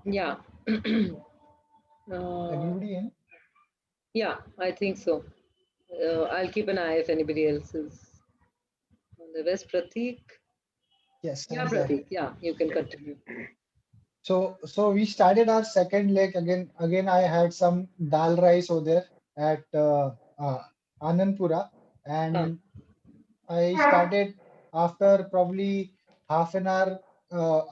Yeah. Everybody in? Yeah, I think so. I'll keep an eye if anybody else is on the West. Pratik. Yes, Yeah, I'm there. Pratik. Yeah, you can continue. So we started our second leg again. Again, I had some dal rice over there at Anandpura, Huh. and I started after probably half an hour.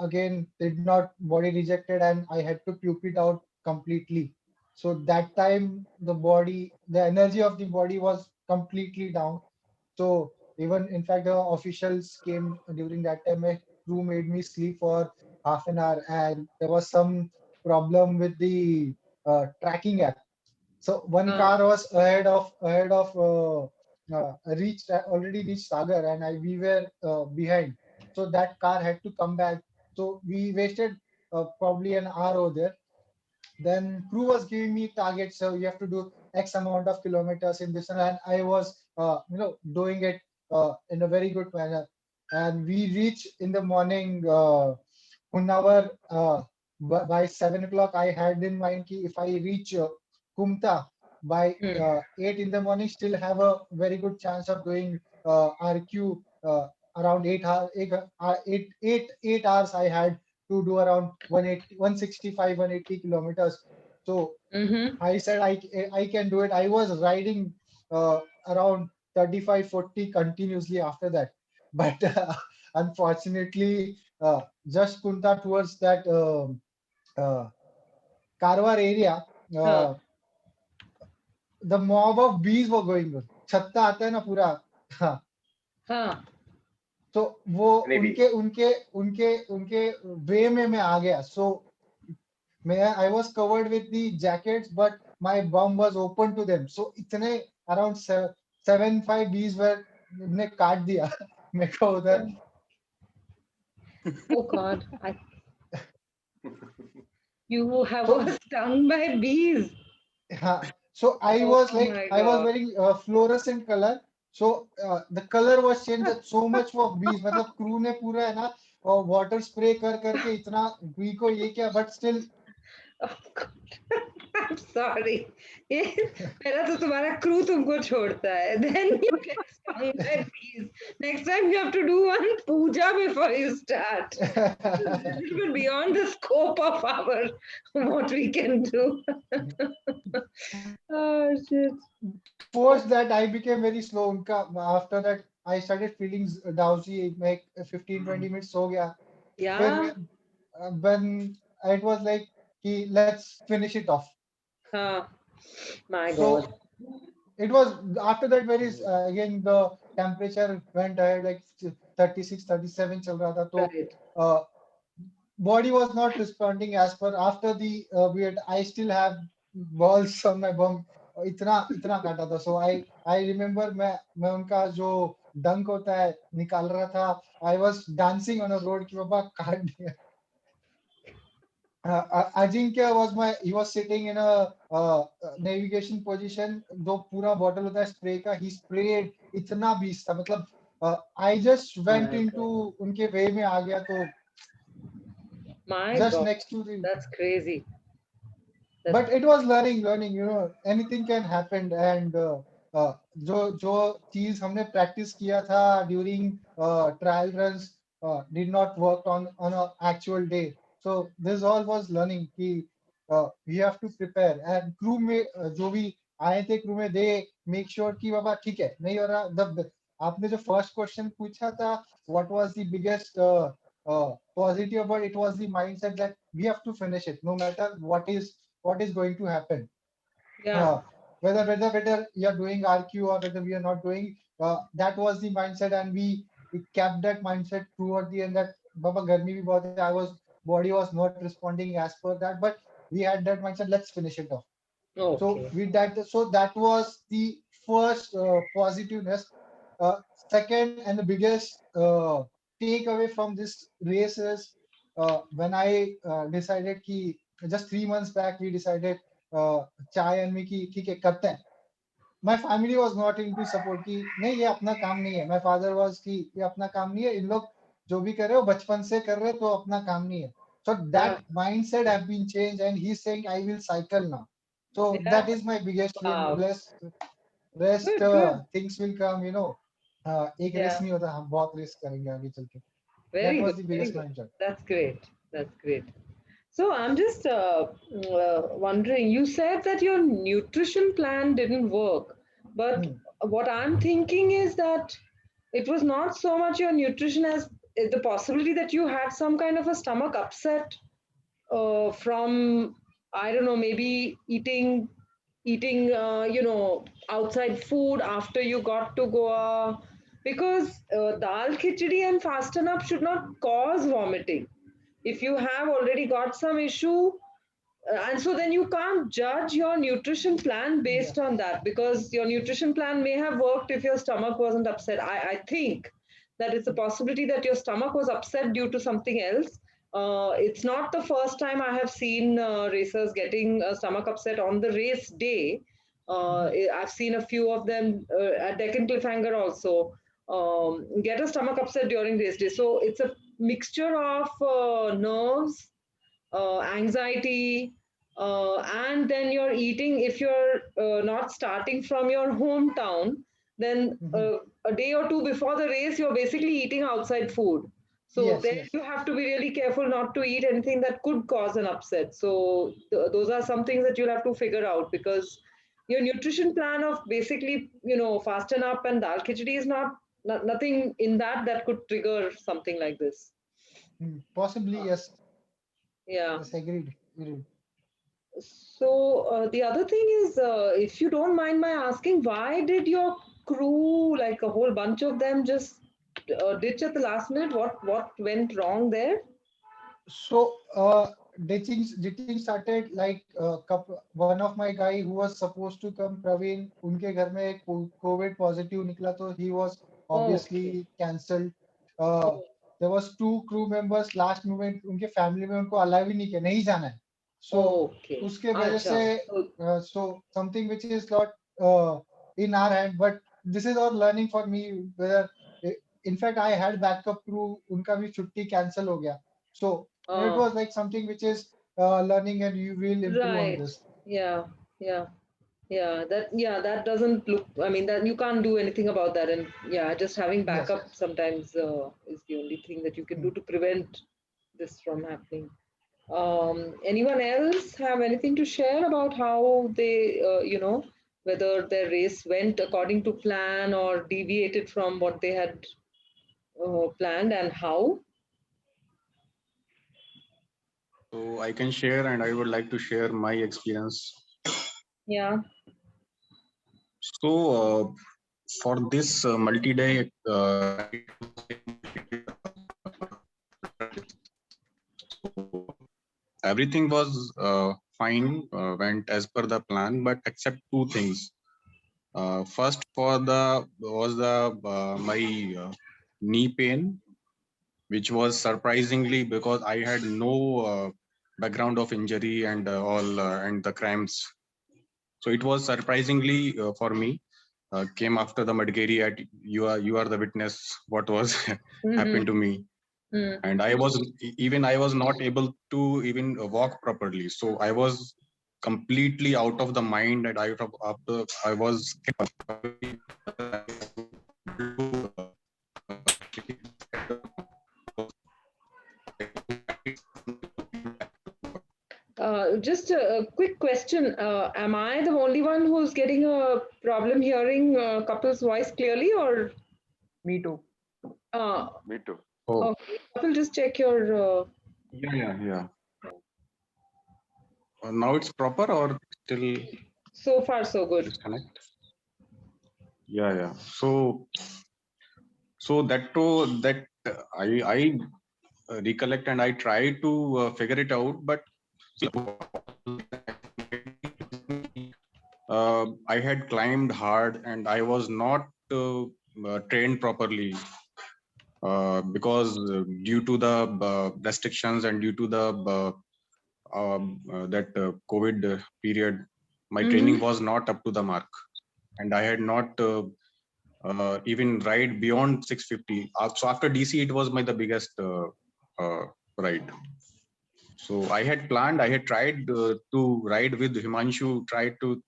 Again, did not body rejected, and I had to puke it out completely. So that time, the energy of the body was completely down. So even in fact, the officials came during that time. My crew made me sleep for half an hour, and there was some problem with the tracking app. So one Huh. car was ahead of reached already reached Sagar, and we were behind. So that car had to come back. So we wasted probably an hour over there. Then crew was giving me targets, so you have to do X amount of kilometers in this, and I was doing it in a very good manner. And we reached in the morning 1 hour. By 7 o'clock, I had in mind ki if I reach Kumta by Hmm. 8 in the morning, still have a very good chance of doing RQ around 8 hours. 8 hours I had to do around 180, 165, 180 kilometers. So Mm-hmm. I said I can do it. I was riding around 35, 40 continuously after that. But unfortunately, just Kunta towards that uh, Karwar area, Huh. uh, the mob of bees were going on. छत्ता आता है ना पूरा हाँ Huh. तो वो Maybe. उनके उनके उनके उनके वे में मैं आ गया सो मैं I was covered with the jackets but my bum was open to them so इतने around 7 5 bees were ने काट दिया मेरे को उधर Oh God. You have so was stung by bees. हाँ so I Oh was like my I was God. wearing fluorescent color so the color was changed that so much for bees मतलब crew ने पूरा है ना और water spray कर करके इतना बी को ये किया but still Oh God. I'm sorry. ये पहला तो तुम्हारा क्रू तुमको छोड़ता है. Then you get stung by bees. Next time you have to do one puja before you start. This is even beyond the scope of our what we can do. Oh shit. post that I became very slow उनका after that I started feeling drowsy like 15 20 minutes हो गया फिर Yeah. when it was like कि let's finish it off My God. so it was after that very again the temperature went ahead like 36 37 चल रहा था तो Right. uh, body was not responding as per after the beard I still have balls on my bum इतना इतना काटा था so I remember मैं उनका जो डंक होता है निकाल रहा था I was dancing on a road कि बाबा काट दिया Ajinkya was he was sitting in a navigation position जो पूरा bottle होता है spray का he sprayed इतना बीस था मतलब I just went My into God. उनके way में आ गया तो My just God. next to the That's crazy. That's but it was learning anything can happen and जो जो चीज हमने practice किया था during trial runs did not work on a actual day so this all was learning कि we have to prepare and crew में जो भी आए थे crew में they make sure कि बाबा ठीक है नहीं हो रहा आपने जो first question पूछा था what was the biggest positive, but it was the mindset that we have to finish it, no matter what is going to happen. Yeah. Uh, whether we are doing RQ or whether we are not doing, that was the mindset, and we kept that mindset throughout the end. That Baba Garmi bhi bahut hai, I was body was not responding as per that, but we had that mindset. Let's finish it off. So Okay. with that, so that was the first positiveness. Second and the biggest takeaway from this race is when I decided कि just 3 months back we decided चाय and me कि ठीक है करते हैं. My family was not into support कि नहीं ये अपना काम नहीं है. My father was कि ये अपना काम नहीं है. इन लोग जो भी कर रहे हो बचपन से कर रहे हो तो अपना काम नहीं है. So Yeah. that mindset have been changed, and he's saying I will cycle now. So Yeah. that is my biggest win. Wow. Rest Good, good. things will come. एक रेस Yeah. नहीं होता, हम बहुत रेस करेंगे आगे चल के. That Very good. was the Very biggest good. mindset. That's great. That's great. So I'm just wondering, you said that your nutrition plan didn't work, but Hmm. what I'm thinking is that it was not so much your nutrition as the possibility that you had some kind of a stomach upset from, I don't know, maybe eating outside food after you got to Goa, because dal khichdi and fasten up should not cause vomiting. If you have already got some issue, and so then you can't judge your nutrition plan Yeah. based on that, because your nutrition plan may have worked if your stomach wasn't upset. I think that it's a possibility that your stomach was upset due to something else. It's not the first time I have seen racers getting a stomach upset on the race day. Mhm. I've seen a few of them at Deccan Cliffhanger also get a stomach upset during race day. So it's a mixture of nerves, anxiety, and then you're eating. If you're not starting from your hometown, then Mhm. a day or two before the race, you're basically eating outside food. So Yes. there Yes. you have to be really careful not to eat anything that could cause an upset. So those are some things that you'll have to figure out, because your nutrition plan of basically, fasten up and dal khichdi is nothing in that could trigger something like this. Possibly yes. Yeah. Yes. Agreed. Agreed. So the other thing is, if you don't mind my asking, why did your crew, like a whole bunch of them, just ditch at the last minute? What went wrong there? So, ditching started like one of my guy who was supposed to come, Praveen, उनके घर में एक COVID positive निकला, तो he was Okay. obviously cancelled. Uh, there was two crew members last moment, उनके family में उनको allow ही नहीं किया, नहीं जाना है. So Okay. उसके वजह Acha. से So, so something which is not uh, in our hand, but this is all learning for me. Whether in fact I had backup crew, उनका भी छुट्टी cancel हो गया. So it uh, was like something which is learning, and you will improve on right. this. Yeah. Yeah. Yeah, that doesn't look. I mean, that you can't do anything about that, and yeah, just having Yes. backup sometimes is the only thing that you can Hmm. do to prevent this from happening. Anyone else have anything to share about how they, whether their race went according to plan or deviated from what they had planned, and how? So I can share, and I would like to share my experience. Yeah. So for this multi-day, everything was fine, went as per the plan, but except two things. First, for the was the my knee pain, which was surprisingly, because I had no background of injury and all and the cramps. So it was surprisingly for me. Came after the Madgeri at you are the witness what was happened Mm-hmm. to me, Mm. and I was not able to even walk properly. So I was completely out of the mind, and out of after I was Just a quick question. Am I the only one who's getting a problem hearing couple's voice clearly, or Me too. uh, Me too. Oh, Okay, Kapil, just check your. yeah. Now it's proper or still So far, so good. disconnect? Yeah. So that I recollect and I try to figure it out, but I had climbed hard and I was not trained properly because due to the restrictions and due to the that COVID period, my training was not up to the mark, and I had not even ride beyond 650. So after DC, it was the biggest ride. So I had planned, I had tried to ride with Himanshu, tried to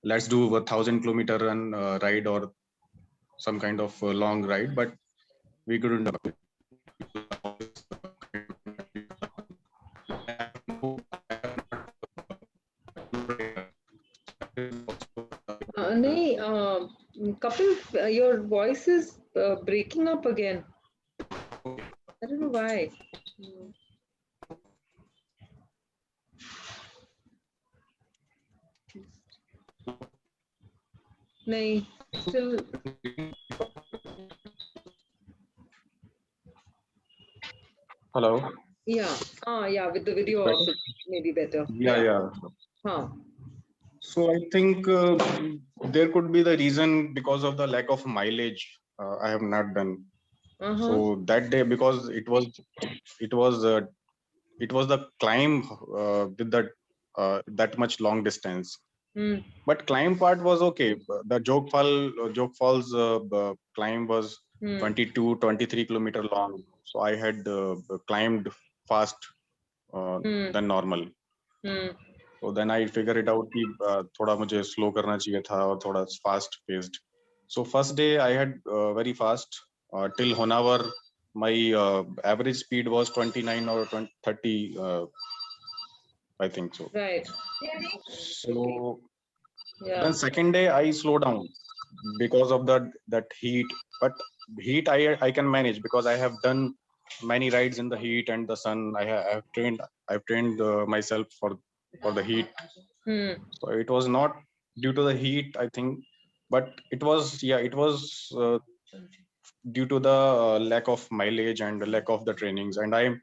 let's do a 1,000-kilometer run ride or some kind of long ride, but we couldn't. No, Kapil, your voice is breaking up again. I don't know why. No, still. Hello. Yeah. Yeah. With the video Better? also, maybe better. Yeah. Huh. So I think there could be the reason because of the lack of mileage. I have not done. Uh-huh. So that day, because it was the climb with that much long distance. Mm. But climb part was okay. The Joke Falls climb was 22, 23 kilometer long. So I had climbed fast than normal. So then I figured it out कि थोड़ा मुझे slow करना चाहिए था और थोड़ा fast paced. So first day I had very fast till Honavar. My average speed was 29 or 30, I think so. Right. So Yeah. then second day I slow down because of that heat. But heat I can manage because I have done many rides in the heat and the sun. I've trained myself for the heat. So it was not due to the heat, I think, but it was due to the lack of mileage and the lack of the trainings. And I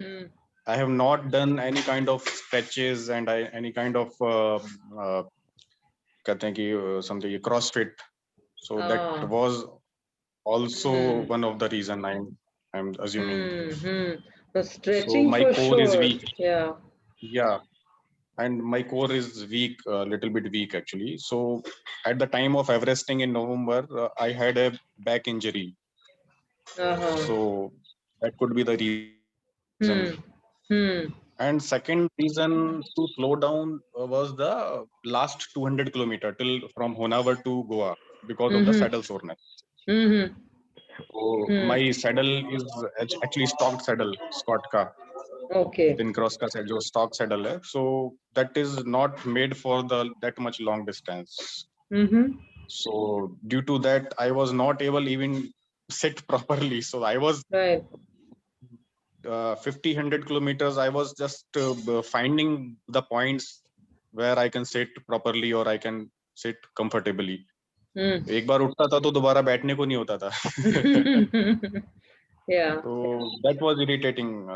have not done any kind of stretches and any kind of कहते हैं कि something CrossFit. So that was also one of the reason I'm assuming. The stretching So my for core is sure. weak. Yeah. And my core is weak, a little bit weak actually. So at the time of Everesting in November, I had a back injury. So that could be the reason. And second reason to slow down was the last 200 kilometer till from Honavar to Goa because of the saddle soreness. So my saddle is actually stock saddle, Scott का. Okay. Thin cross का जो stock saddle है. So that is not made for that much long distance. So due to that, I was not able even sit properly. So I was 50-100 kilometers. I was just finding the points where I can sit properly or I can sit comfortably. एक बार उठता था तो दोबारा बैठने को नहीं होता था. Yeah. So that was irritating.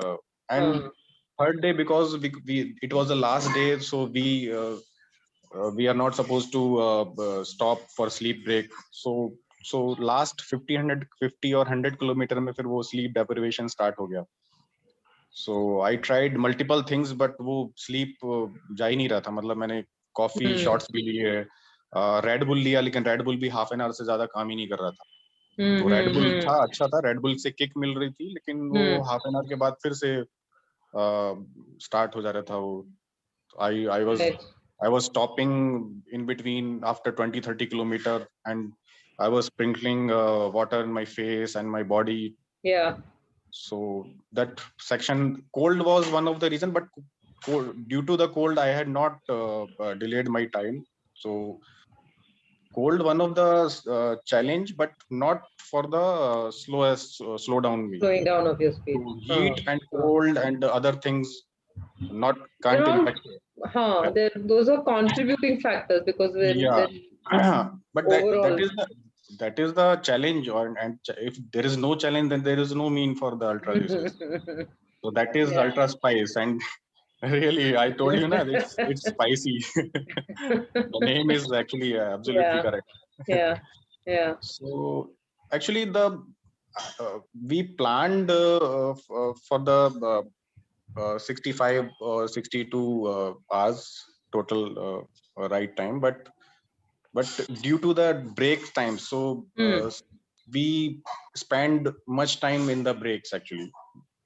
And third day, because it was the last day, so we are not supposed to stop for sleep break. So last 50 or 100 kilometer में फिर वो sleep deprivation start हो गया. So I tried multiple things, but वो sleep जा ही नहीं रहा था. मतलब मैंने coffee shots भी लिए, Red Bull लिया, लेकिन Red Bull भी half an hour से ज्यादा काम ही नहीं कर रहा था. तो Red Bull था, अच्छा था, Red Bull से kick मिल रही थी, लेकिन वो half an hour के बाद फिर से start हो जा रहा था वो. I was stopping in between after 20-30 kilometer, and I was sprinkling water in my face and my body. Yeah. So that section, cold was one of the reason, but due to the cold I had not delayed my time. So cold one of the challenge, but not for the slow down me. Slowing down of your speed. So heat and cold and other things not can't They're all, impact it. those are contributing factors because Yeah. But overall, that is the challenge, if there is no challenge, then there is no mean for the ultra races. So that is Yeah. ultra spice, and really, I told you na, it's spicy. The name is actually absolutely Yeah. correct. Yeah. So actually, we planned for the 65 or 62 hours total ride time, but due to the break time, so we spend much time in the breaks actually.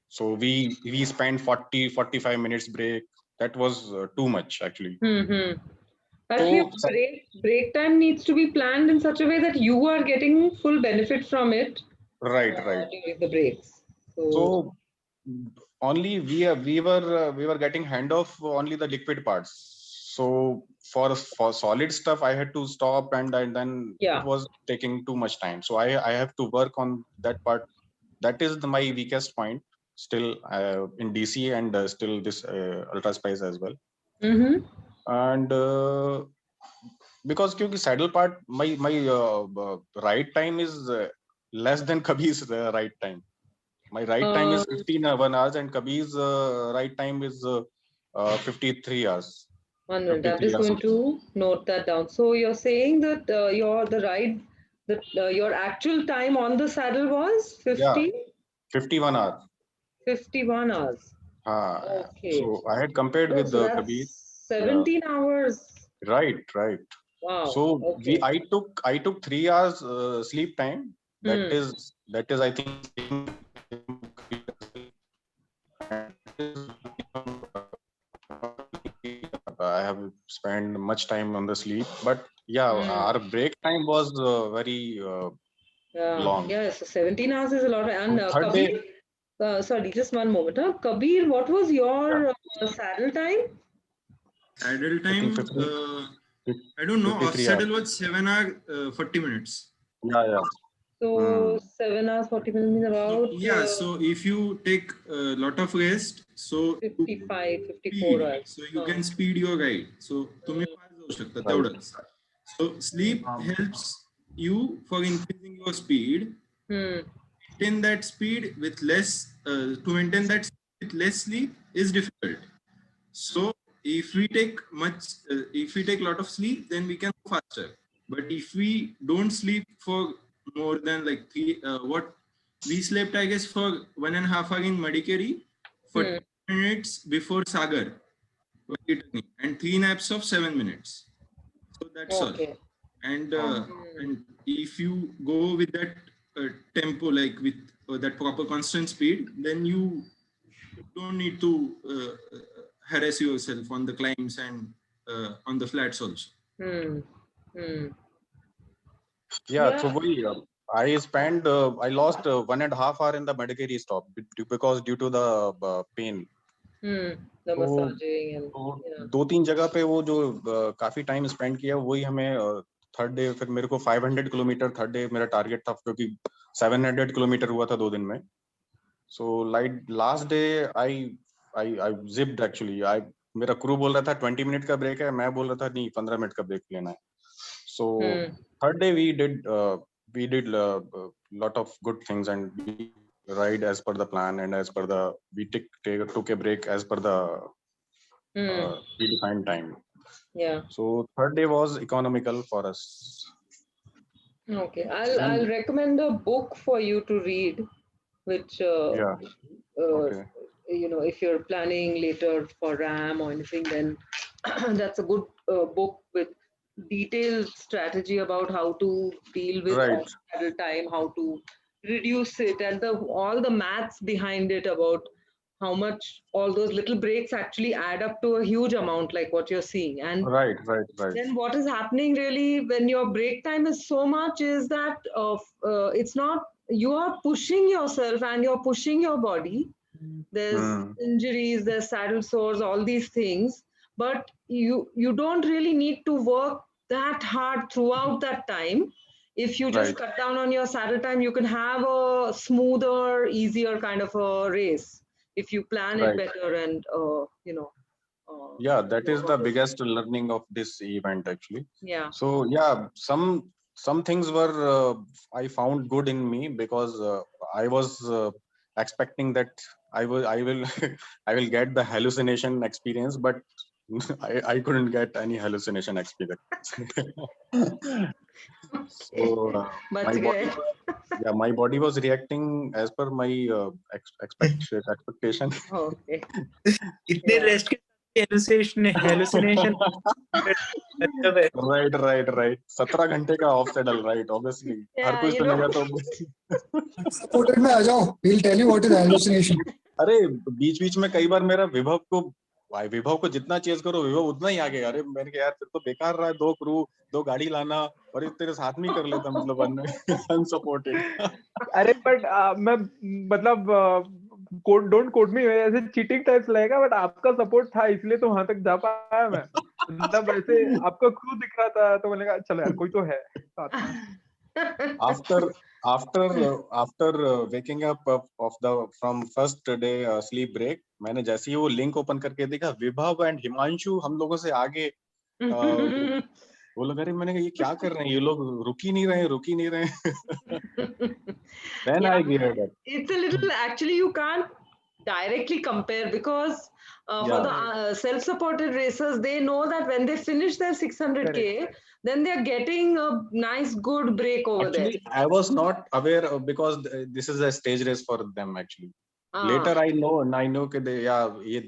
So we spent 40-45 minutes break. That was too much actually. Actually, So break time needs to be planned in such a way that you are getting full benefit from it right. during the breaks. So only we were getting handoff only the liquid parts. So for solid stuff, I had to stop, and then Yeah. it was taking too much time. So I have to work on that part. That is my weakest point still in DC, and still this Ultra Spice as well. And because kyunki saddle part, my ride time is less than Kabir's ride time. My ride time is 1 hours, and Kabir's ride time is 53 hours. 1 minute. I'm just going to note that down. So you're saying that your actual time on the saddle was 51 hours. 51 hours. Okay. So I had compared with so the that's Kabir. 17 hours. Right. Wow. So okay. I took 3 hours sleep time. That is I think I have spent much time on the sleep, but our break time was very long. Yes, 17 hours is a lot. And Third Kabir, sorry, just one moment. Kabir, what was your saddle time? Saddle time, I don't know. Our saddle was 7 hours 40 minutes. Yeah. So 7 hours 40 minutes means about. So if you take a lot of rest, so 54 hours. So you can speed your ride. So तुम्ही fast जाऊ शकता तेवढंच. So sleep helps you for increasing your speed. Maintain that speed with less. To maintain that speed with less sleep is difficult. So if we take a lot of sleep, then we can go faster. But if we don't sleep for more than like what we slept, I guess, for 1.5 hours in Madikeri, 40 minutes before Sagar, and 3 naps of 7 minutes. So that's all. And if you go with that tempo, like with that proper constant speed, then you don't need to harass yourself on the climbs and on the flats also. So I lost 1.5 hours in the Madikeri stop because due to the pain. The massaging and 2-3 जगह पे वो जो काफी time spend किया वही हमें third day फिर मेरे को 500 किलोमीटर थर्ड डे मेरा टारगेट था क्योंकि 700 किलोमीटर हुआ था 2 दिन में. So like last day I zipped actually. मेरा क्रू बोल रहा था 20 मिनट का ब्रेक है, मैं बोल रहा था नहीं 15 मिनट का ब्रेक लेना है. So third day we did lot of good things and we ride as per the plan and as per we took a break as per the predefined time. So third day was economical for us. Okay, I'll recommend a book for you to read, which if you're planning later for RAM or anything, then that's a good book with detailed strategy about how to deal with saddle time, how to reduce it, and all the maths behind it about how much all those little breaks actually add up to a huge amount, like what you're seeing. And then what is happening really when your break time is so much is that it's not, you are pushing yourself and you're pushing your body. There's injuries, there's saddle sores, all these things, but you don't really need to work that hard throughout that time. If you just Right. cut down on your saddle time, you can have a smoother, easier kind of a race if you plan it Right. better and Yeah, that is the biggest learning of this event actually. yeah. So yeah, some things were I found good in me because I was expecting that I will I will get the hallucination experience, but I couldn't get any hallucination experience. So But my body good. yeah, my body was reacting as per my expectation. Okay. इतने Yeah. Rest के hallucination Right. 17 घंटे का of saddle right obviously her Yeah, कोई you सुनेगा know. तो Supported में आ जाओ. He'll tell you what is hallucination. अरे बीच बीच में कई बार मेरा विभव को जितना चेज करो विभव उतना ही आगे अरे मैंने कहा यार फिर तो बेकार रहा है 2 क्रू 2 गाड़ी लाना और तेरे साथ में ही कर लेता मतलब अनसपोर्टेड अरे बट मैं मतलब डोंट कोट मी ऐसे चीटिंग टाइप्स लगेगा बट आपका सपोर्ट था इसलिए तो वहां तक जा पाया मैं मतलब ऐसे आपका क्रू दिख रहा था तो मैंने कहा चलो यार कोई तो है साथ में after waking up of the from first day sleep break मैंने जैसे ही वो लिंक ओपन करके देखा विभव एंड हिमांशु हम लोगों से आगे वो लोग अरे मैंने कहा ये क्या कर रहे हैं ये लोग रुक ही नहीं रहे then Yeah, I geared up. it's a little actually you can't directly compare because for the self-supported racers they know that when they finish their 600k then they're getting a nice good break over Actually, there. I was not aware of, because this is a stage race for them actually. Later I know that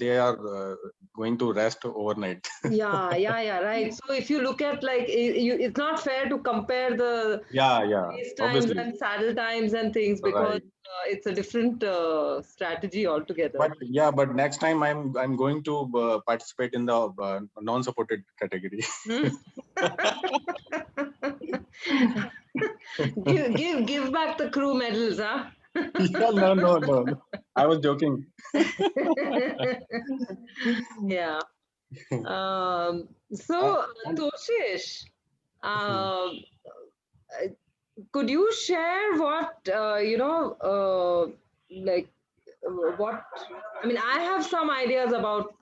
they are going to rest overnight. Yeah, right. So if you look at like it's not fair to compare the race times obviously. and saddle times and things because it's a different strategy altogether. But next time I'm going to participate in the non-supported category. give back the crew medals, huh? No. I was joking. Yeah. So Toshish, could you share what what I mean? I have some ideas about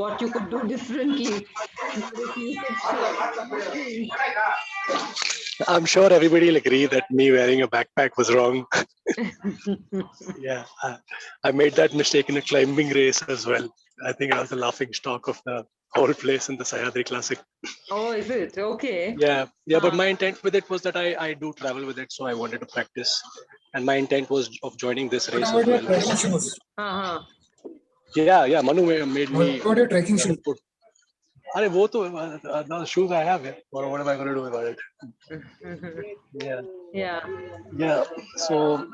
what you could do differently. If you could share something. I'm sure everybody will agree that me wearing a backpack was wrong. Yeah, I made that mistake in a climbing race as well. I think I was the laughing stock of the whole place in the Sahyadri Classic. Oh, is it? Okay. Yeah, but my intent with it was that I do travel with it, so I wanted to practice. And my intent was of joining this race as well. Trekking shoes. Yeah, Manu made me. What about your trekking shoes? अरे वो तो the shoes I have it. What am I going to do about it? Yeah. So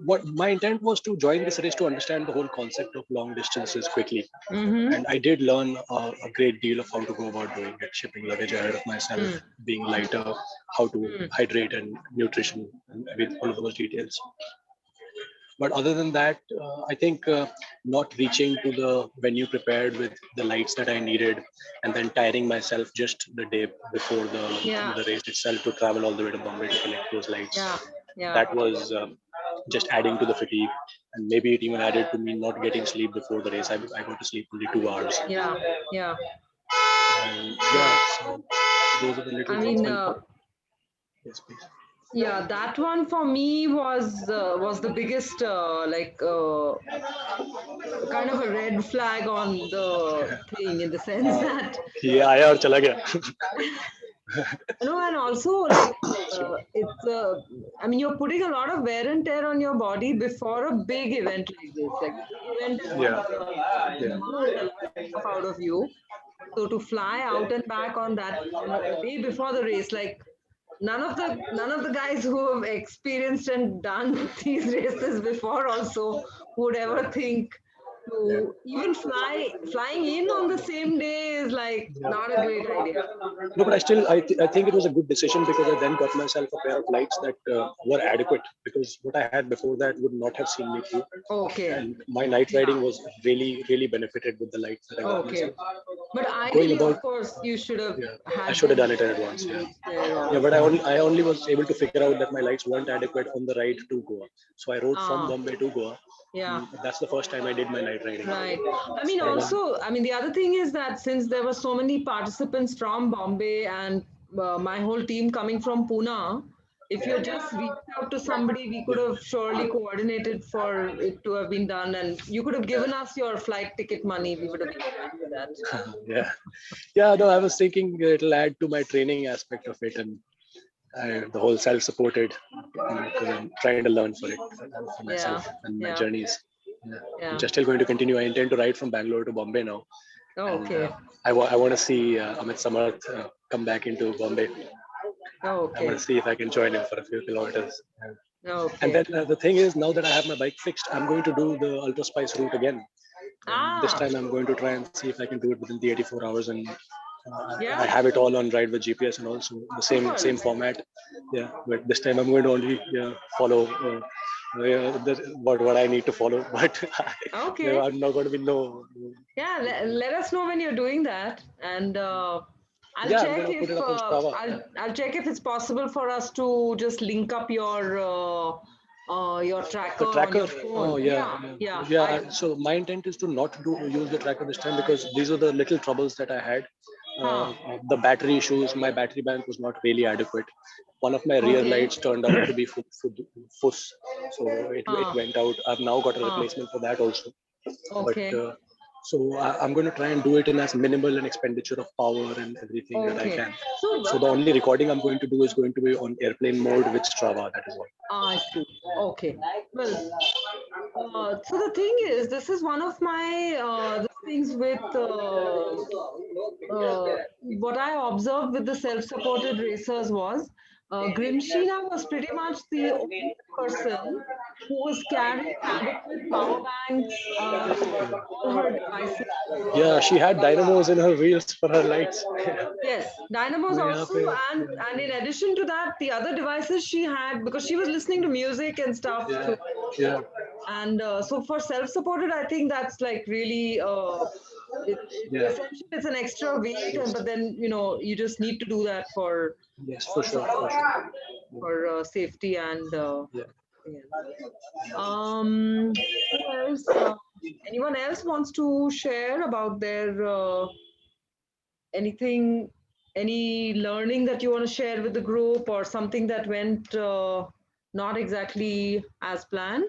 what my intent was to join this race to understand the whole concept of long distances quickly, and I did learn a great deal of how to go about doing it, shipping luggage ahead of myself, being lighter, how to hydrate and nutrition, and all of those details. But other than that, I think not reaching to the venue prepared with the lights that I needed, and then tiring myself just the day before the race itself to travel all the way to Bombay to collect those lights. That was just adding to the fatigue, and maybe it even added to me not getting sleep before the race. I got to sleep only 2 hours. And so those are the little things. Yes, please. Yeah, that one for me was the biggest kind of a red flag on the thing in the sense that आया और चला गया. No, and also like it's I mean you're putting a lot of wear and tear on your body before a big event like this. Like event is out of you. So to fly out and back on that a day before the race, like none of the guys who have experienced and done these races before also would ever think to even flying in on the same day is like not a great idea. No, but I think it was a good decision because I then got myself a pair of lights that were adequate, because what I had before that would not have seen me through. Okay. And my night riding was really benefited with the lights that I got myself. But going ideally, about, of course, you should have yeah, I had should have them done it in advance. Yeah. there or- Yeah, but I only was able to figure out that my lights weren't adequate on the ride to Goa. So I rode from Ah, Bombay to Goa. yeah. That's the first time I did my night riding. Right. I mean, So I also, I mean, the other thing is that since there were so many participants from Bombay and my whole team coming from Pune, if you just reached out to somebody, we could have surely coordinated for it to have been done, and you could have given us your flight ticket money. We would have been fine with that. yeah, yeah. No, I was thinking it'll add to my training aspect of it, and the whole self-supported, because I'm trying to learn for it for myself and my yeah. journeys. Yeah. Which are still going to continue. I intend to ride from Bangalore to Bombay now. Oh, And, okay. I want to see Amit Samarth come back into Bombay. Oh, I okay. want to see if I can join him for a few kilometers. Okay. And then the thing is, now that I have my bike fixed, I'm going to do the Ultra Spice route again. And this time I'm going to try and see if I can do it within the 84 hours. And Yeah. I have it all on Ride with GPS and also the same format. Yeah, but this time I'm going to only follow what I need to follow. But Okay. there are not going to be no. Yeah, let us know when you're doing that, and I'll Yeah, I'm check gonna put if it up on Strava. I'll check if it's possible for us to just link up your tracker, The tracker. on your phone. Oh yeah. So my intent is to not use the tracker this time, because these are the little troubles that I had. The battery issues. My battery bank was not really adequate. One of my rear Okay. lights turned out to be fuss, so it went out. I've now got a replacement for that also. Okay. But so I'm going to try and do it in as minimal an expenditure of power and everything that I Okay. can. So the only recording I'm going to do is going to be on airplane mode with Strava. That is all. I see. Okay. Well, so the thing is, this is one of my the things with what I observed with the self-supported racers was Grimshina was pretty much the only person who was carrying adequate power banks for all her devices. Yeah, she had dynamos in her wheels for her lights. Yes, dynamos Yeah, also, and in addition to that, the other devices she had, because she was listening to music and stuff too. Yeah. And so for self-supported, I think that's like really essentially it's an extra weight, but then you just need to do that for Yes, for sure. for safety and who else? Anyone else wants to share about their anything, any learning that you want to share with the group, or something that went not exactly as planned?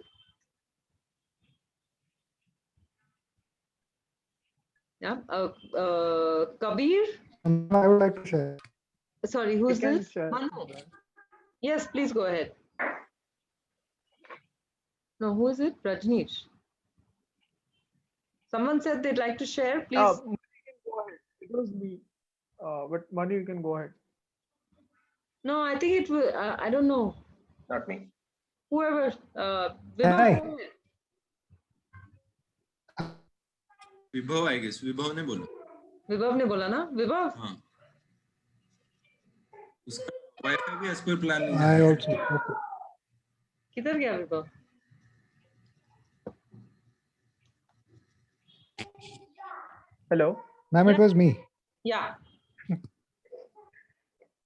Yeah. Kabir? I would like to share. Sorry, who's can this? share. Manu. Yes, please go ahead. No, who is it? Rajneesh. Someone said they'd like to share. Please. Manu, you can go ahead. It was me. But Manu, you can go ahead. No, I think it will. I don't know. Not me. Whoever. Hi. विभव, I guess. विभव ने बोला. विभव ने बोला ना? विभव? हाँ. उसका वाईफाई भी as per plan नहीं I है. also. Okay. किधर गया विभव? Hello. Ma'am, it was me. Yeah.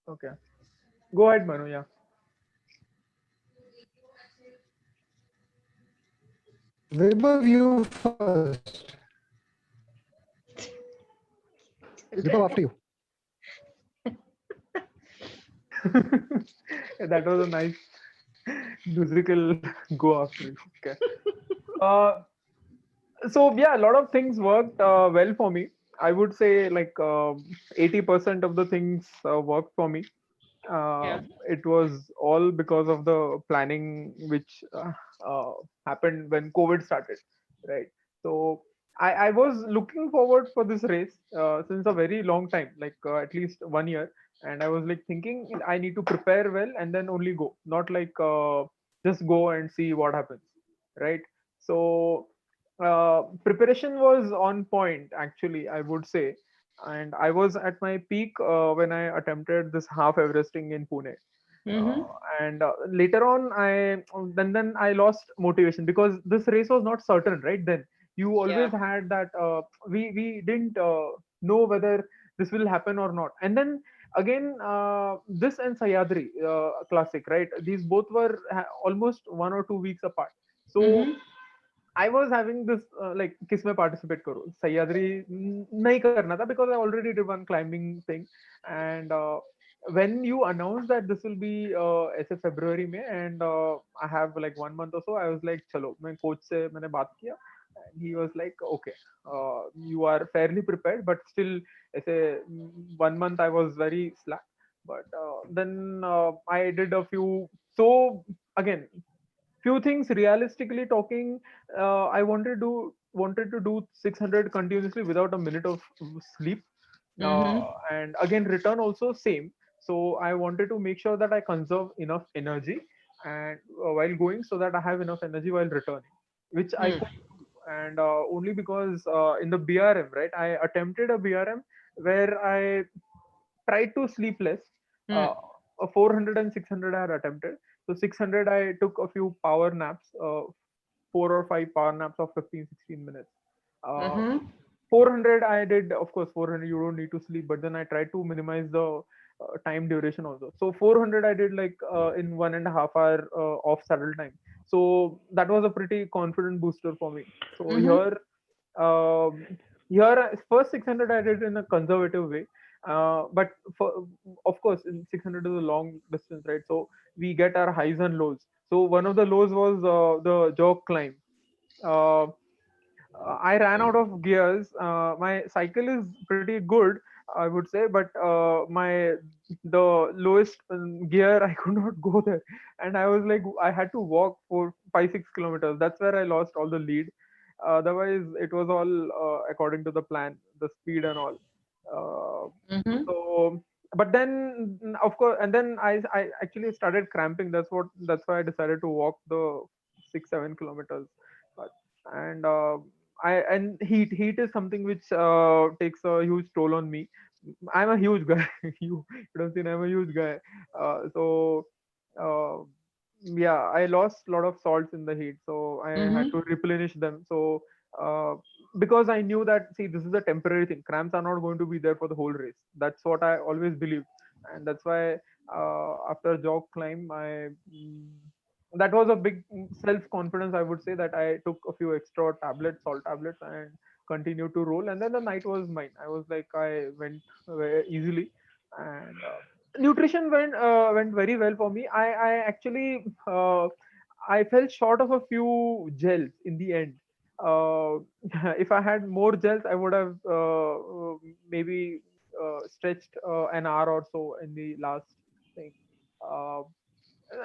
Okay. Go ahead, Manu. Yeah. Vibhav, you first. Vibhav, after you. That was a nice musical go after you. Okay. So yeah, a lot of things worked well for me. I would say like 80% of the things worked for me. It was all because of the planning which happened when COVID started, right? So I was looking forward for this race since a very long time, like at least 1 year, and I was like thinking I need to prepare well and then only go, not like just go and see what happens, right? So preparation was on point, actually, I would say, and I was at my peak when I attempted this half Everesting in Pune. And later on, then I lost motivation because this race was not certain, right? Then you always had that we didn't know whether this will happen or not. And then again, this and Sayadri Classic, right? These both were almost 1 or 2 weeks apart. So Mhm. I was having this like किसमें participate करूँ, सह्याद्री नहीं करना था because I already did one climbing thing. And when you announced that this will be ऐसे February में, and I have like 1 month or so, I was like चलो, मैं coach से मैंने बात किया, and he was like okay, you are fairly prepared, but still ऐसे 1 month I was very slack. But then I did a few. So again, few things realistically talking, I wanted to do 600 continuously without a minute of sleep. Mhm. And again, return also same. So I wanted to make sure that I conserve enough energy and while going, so that I have enough energy while returning, which I Hmm. could do. And only because in the BRM, right, I attempted a BRM where I tried to sleep less. Hmm. Uh, a 400 and 600 I had attempted. So 600 I took a few power naps, 4 or 5 power naps of 15-16 minutes. Uh, Mhm. 400 I did, of course. 400 you don't need to sleep, but then I tried to minimize the time duration also. So 400 I did like in 1.5 hour off saddle time. So that was a pretty confident booster for me. So Mhm. um, here first 600 I did in a conservative way. But for, of course, in 600 is a long distance, right? So we get our highs and lows. So one of the lows was the jog climb. Uh, I ran out of gears. My cycle is pretty good, I would say, but the lowest gear I could not go there, and I was like, I had to walk for 5-6 kilometers. That's where I lost all the lead. Otherwise, it was all according to the plan, the speed and all. Mhm. So, but then of course, and then I actually started cramping. That's why I decided to walk the 6-7 kilometers. But and and heat is something which takes a huge toll on me. I'm a huge guy. You don't think I'm a huge guy. So uh, yeah, I lost a lot of salts in the heat, so I had Mhm. to replenish them. So uh, because I knew that, see, this is a temporary thing. Cramps are not going to be there for the whole race. That's what I always believed, and that's why after jog climb, that was a big self confidence. I would say that I took a few extra tablets, salt tablets, and continued to roll. And then the night was mine. I was like, I went very easily, and nutrition went very well for me. I actually I fell short of a few gels in the end. Uh, if I had more gels, I would have maybe stretched an hour or so in the last thing. Uh,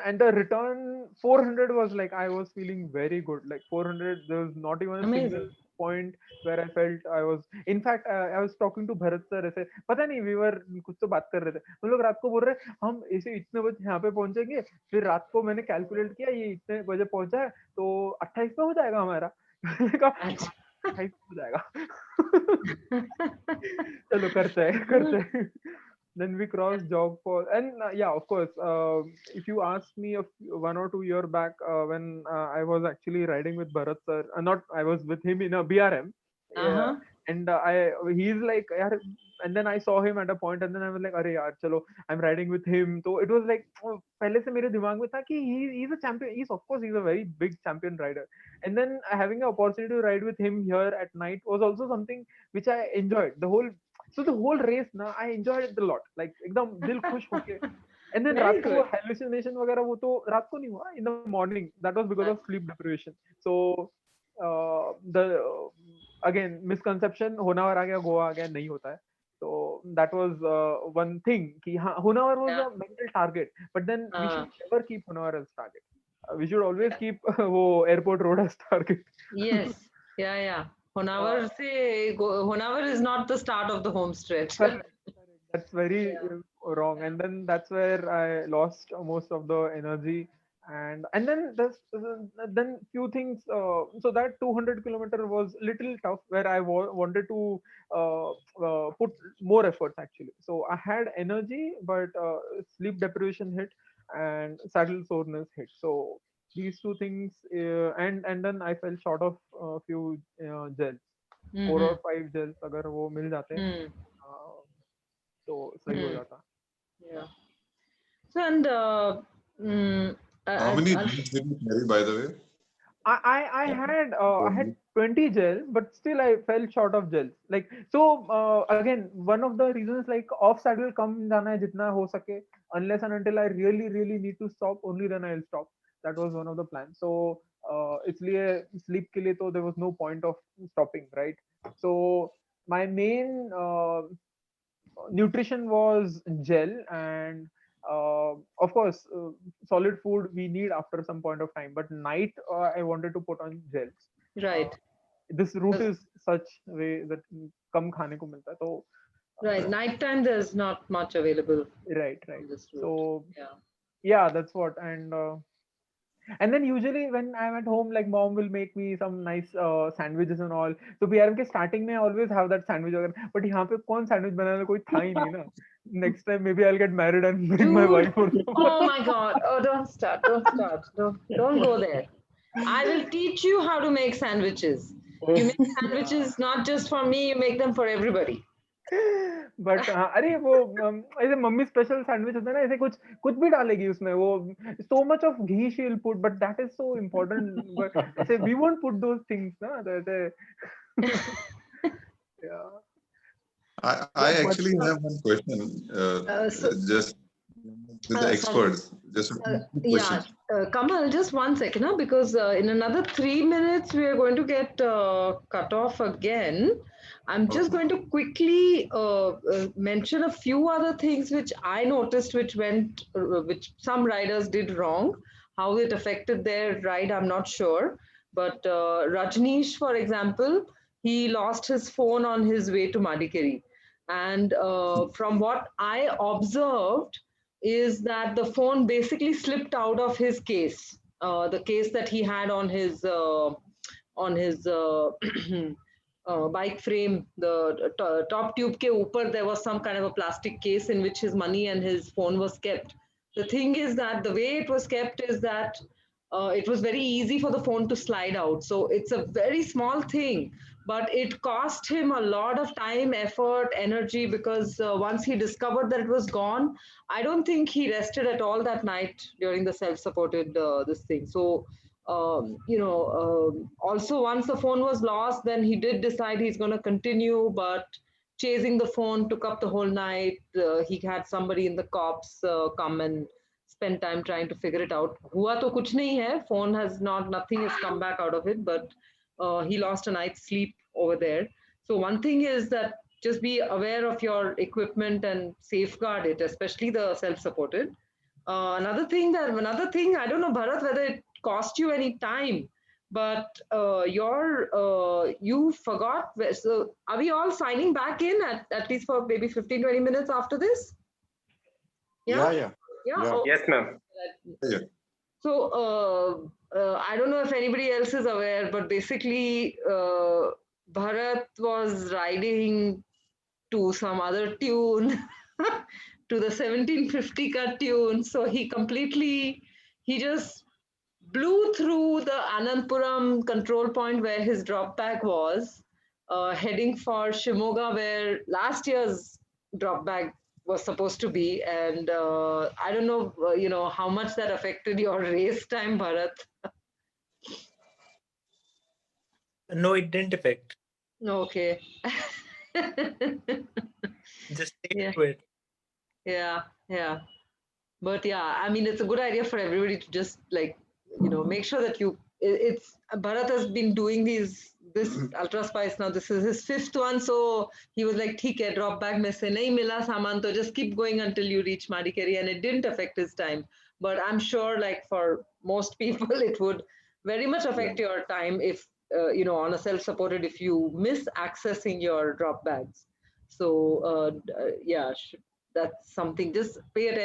and the return 400 was like, I was feeling very good. Like 400, there was not even a single Amazing. point where I felt I was. In fact, I was talking to Bharat sir ऐसे, पता नहीं, we were कुछ तो बात कर रहे थे, हम लोग रात को बोल रहे हम ऐसे इतने बजे यहाँ पे पहुंचेंगे, फिर रात को मैंने कैलकुलेट किया ये इतने बजे पहुंचा है तो 28 में हो जाएगा हमारा। मैंने कहा हाँ, अच्छा. 28 में हो जाएगा। चलो करते हैं। Then we crossed jog for, and yeah, of course, if you ask me 1 or 2 year back, when I was actually riding with Bharat sir, not I was with him in a BRM. Yeah, Uh-huh. and he's like, "यार," and then I saw him at a point, and then I was like, अरे यार चलो, I'm riding with him. So it was like पहले से मेरे दिमाग में था कि he's a champion. He's, of course, he's a very big champion rider. And then having an opportunity to ride with him here at night was also something which I enjoyed. The whole race ना, I enjoyed it a lot. Like एकदम दिल खुश होके. And then Very रात को good. hallucination वगैरह वो तो रात को नहीं हुआ. In the morning, that was because of sleep deprivation. So the again misconception, Honavar आ गया, Goa आ गया, नहीं होता है. So that was one thing कि हाँ, Honavar was Yeah. a mental target, but then we Uh, should never keep Honavar as target. We should always yeah. keep वो airport road as target. Yes. Yeah, yeah. Uh, Honavar is not the start of the home stretch. Correct, correct. That's very Yeah. wrong. And then that's where I lost most of the energy. And then there's then few things. So that 200 kilometer was little tough, where I wanted to put more efforts actually. So I had energy, but sleep deprivation hit and saddle soreness hit. So these two things, and then I fell short of a few gels. 4 or 5 gels अगर वो मिल जाते तो सही हो जाता. Yeah. So and How many gels did you carry, by the way? I had 20 gels, but still I fell short of gels. Like so again, one of the reasons like off saddle कम जाना है जितना हो सके, unless and until I really need to stop, only then I'll stop. That was one of the plans. So इसलिए sleep के लिए तो there was no point of stopping, right? So my main nutrition was gel, and of course solid food we need after some point of time, but night I wanted to put on gels. Right. This route is such way that kam khane ko milta hai, so right, night time there's not much available. Right. on this route. So yeah, that's what. And then usually when I'm at home, like mom will make me some nice sandwiches and all. So PRM के starting में I always have that sandwich वगैरह. But यहाँ पे कौन sandwich बनाने वाला कोई था ही नहीं ना. Next time maybe I'll get married and bring my wife or something. Oh my God! Oh, don't start! Don't go there. I will teach you how to make sandwiches. You make sandwiches not just for me. You make them for everybody. But अरे वो ऐसे mummy special sandwich होता है ना, ऐसे कुछ भी डालेगी उसमें, वो so much of ghee she'll put, but that is so important. But ऐसे we won't put those things ना, तो ऐसे yeah. I actually have one question. Just with the experts. Just a quick question. Kamal, just 1 second, huh? Because in another 3 minutes we are going to get cut off again. I'm just going to quickly mention a few other things which I noticed, which some riders did wrong. How it affected their ride, I'm not sure. But Rajneesh, for example, he lost his phone on his way to Madikeri. And from what I observed is that the phone basically slipped out of his case, the case that he had on his bike frame, the top tube ke upar, there was some kind of a plastic case in which his money and his phone was kept. The thing is that the way it was kept is that it was very easy for the phone to slide out. So it's a very small thing, but it cost him a lot of time, effort, energy, because once he discovered that it was gone, I don't think he rested at all that night during the self-supported this thing. So also once the phone was lost, then he did decide he's going to continue, but chasing the phone took up the whole night. He had somebody in the cops come and spend time trying to figure it out. Hua to kuch nahi hai. Phone nothing has come back out of it, but he lost a night's sleep over there. So one thing is that just be aware of your equipment and safeguard it, especially the self-supported. Another thing, I don't know, Bharat, whether it cost you any time, but you forgot. So are we all signing back in at least for maybe 15-20 minutes after this? Yeah. Oh, Yes, ma'am. Yeah. So I don't know if anybody else is aware, but basically Bharat was riding to some other tune, to the 1750 cut tune. So he just blew through the Anandpuram control point where his drop bag was, heading for Shimoga, where last year's drop bag was supposed to be. And I don't know, how much that affected your race time, Bharat. No, it didn't affect. Okay. Just stick to it. Yeah. But yeah, I mean, it's a good idea for everybody to just make sure that Bharat has been doing this Ultra Spice now. This is his 5th one. So he was like, "Theek hai, drop bag mein se nahi mila saman, to just keep going until you reach Madikeri," and it didn't affect his time. But I'm sure for most people, it would very much affect your time if, on a self-supported, if you miss accessing your drop bags. So that's something, just pay attention.